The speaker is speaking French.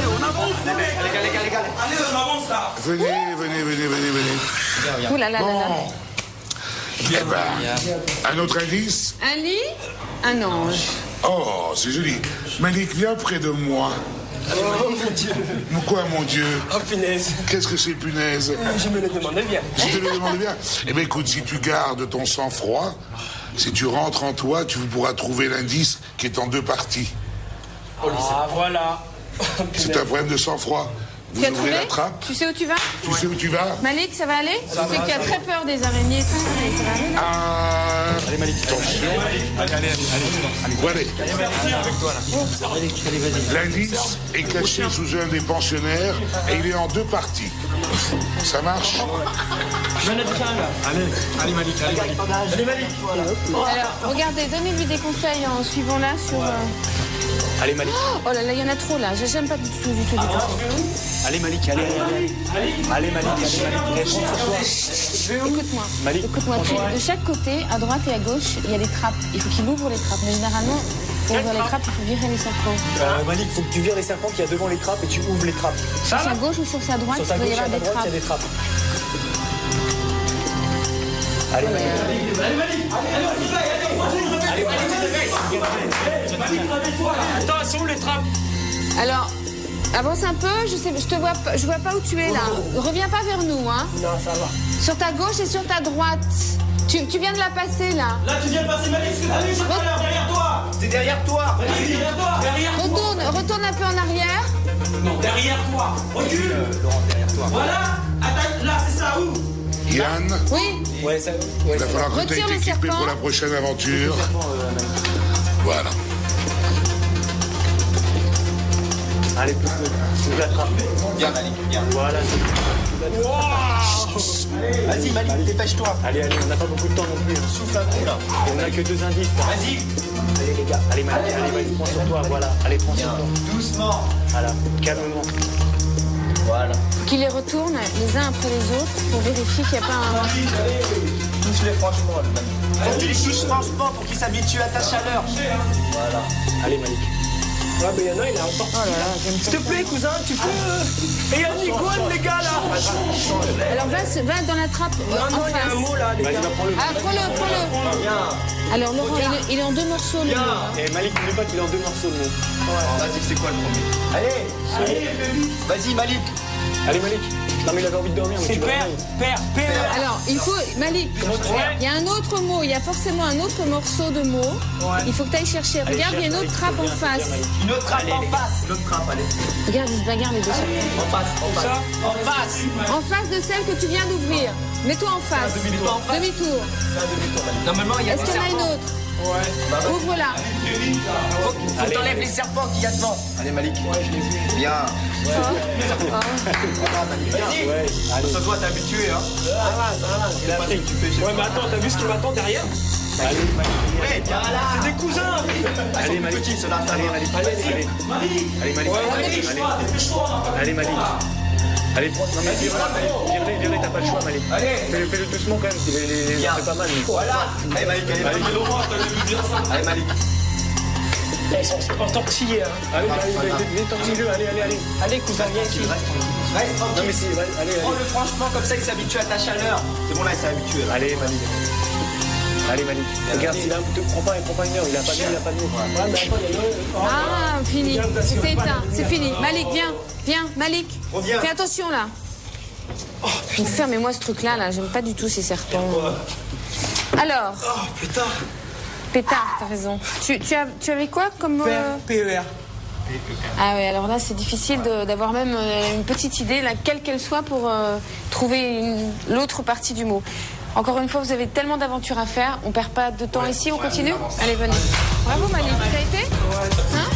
on avance. Allez, on avance là. Venez. Ouh là là là là. Eh ben, un autre indice? Un lit, un ange. Oh, c'est joli. Malik, viens près de moi. Oh mon Dieu. Quoi, mon Dieu? Oh punaise. Qu'est-ce que c'est, punaise? Je me le demandais bien. Je te le demande bien. Eh bien, écoute, si tu gardes ton sang-froid, si tu rentres en toi, tu pourras trouver l'indice qui est en deux parties. Ah, voilà. C'est un problème de sang-froid. Vous Tu as ouvrez trouvé? la trappe. Tu sais où tu vas? Tu sais où tu vas? Malik, ça va aller? Je sais que tu as très peur des araignées. Ça va aller là? Allez, Malik, attention. Allez. L'indice est caché sous un des pensionnaires et il est en deux parties. Ça marche? Allez, Malik. Alors, regardez, donnez-lui des conseils en suivant là sur... Allez, Malik. Oh là là, il y en a trop là. J'aime pas du tout des conseils. Allez, Malik, allez. Allez, Malik. Écoute-moi. Malik. Écoute-moi. De chaque côté, à droite et à gauche, il y a des trappes. Il faut qu'il ouvre les trappes. Mais généralement, pour ouvrir les trappes, il faut virer les serpents. Malik, faut que tu vires les serpents qu'il y a devant les trappes et tu ouvres les trappes. Sur sa gauche ou sur sa droite, Sur ta il doit gauche y et à avoir ta des droite, il y a trappes. des trappes. Allez, Malik. Attends, elles sont où les trappes? Alors, avance un peu. Je vois pas où tu es là. Reviens pas vers nous, hein. Non, ça va. Sur ta gauche et sur ta droite. Tu viens de la passer là. Là, tu viens de passer Malik, ce que t'as vu tout à l'heure, derrière toi. C'était derrière toi. Malik, derrière toi. Retourne un peu en arrière. Non, derrière toi. Recule. Laurent, derrière toi. Voilà. Attaque, là, c'est ça, où? Yann, Oui. Ouais, ça. il va falloir que tu Retire aies le équipé serpent. pour la prochaine aventure. Voilà. Allez, pousse la trappe. Bien, Malik, bien. Voilà, c'est Vas-y, Malik, dépêche-toi. Allez, on n'a pas beaucoup de temps non plus. Souffle un coup, là. On n'a que deux indices. Vas-y. Allez, les gars. Allez, Malik, allez, vas-y, prends sur toi. Voilà. Allez, prends sur Bien. toi. Doucement. Voilà, calmement. Voilà. Qu'il les retourne les uns après les autres pour vérifier qu'il n'y a pas un... Touche-les franchement, le Malik. Faut que tu les touches franchement pour qu'ils s'habituent à ta chaleur. Voilà. Allez, Malik. Ouais, mais il y en a, il est encore. Oh là là, S'il te plaît, cousin, tu peux. Et il y a Nicole, les gars, là. Alors va dans la trappe Non, en non, il y a face. un mot, là, les gars. Ah, prends-le. Bien. Alors Laurent, il est en deux morceaux le mot. Et Malik, n'oublie pas qu'il est en deux morceaux, le mot. Vas-y, c'est quoi le premier? Allez. Vas-y, Malik. Allez, Malik. Non, mais il avait envie de dormir. C'est père. Alors, il faut... Malik, il y a un autre mot, il y a forcément un autre morceau de mot. Il faut que tu ailles chercher. Regarde, il y a une autre trappe en face. Une autre trappe en face. Une autre trappe, allez. Regarde, ils se bagarrent les deux. En face. En face de celle que tu viens d'ouvrir. Mets-toi en face. Demi-tour. Normalement, il y a Est-ce des qu'il y en a une serpents. autre? Ouvre-la. Faut que t'enlèves les serpents qu'il y a devant. Allez, Malik. Bien. Vas-y. Ouais, allez. Ça doit t'habituer, hein. C'est l'Afrique, tu fais. Ouais, mais attends, t'as vu ce qui m'attend derrière? Allez, Ouais, bien là. c'est des cousins. Allez, Malik. Petit, ceux-là, ça va. Allez, Malik. Allez, Malik. Allez, Malik. Allez, prends. Non, mais vire-les, t'as pas le choix, Malik. Allez. Fais-le doucement quand même, les Bien. fait pas mal. Voilà. Allez, Malik, allez, Malik. Allez, Malik. Ils sont entortillés, hein. Allez, détortille-le, allez. Allez, cousin, viens ici. Reste tranquille. Non, mais si, allez. Prends-le franchement, comme ça, il s'habitue à ta chaleur. C'est bon, là, il s'est habitué. Là. Allez, Malik. Allez, Malik. Regarde, s'il a... Prends pas une heure, il a pas de mot. Ouais, mais attends, il y a une heure. Ah, fini. C'est éteint. C'est fini. Malik, viens, Malik. Reviens. Fais attention là. Fermez-moi ce truc-là, là. J'aime pas du tout ces serpents. Alors, Oh, putain. pétard, t'as raison. Tu avais quoi comme... PER. Ah oui, alors là, c'est difficile d'avoir même une petite idée, là, quelle qu'elle soit, pour trouver l'autre partie du mot. Encore une fois, vous avez tellement d'aventures à faire. On perd pas de temps ici, on continue. Allez, venez. Bravo, Malik. Ça a été hein?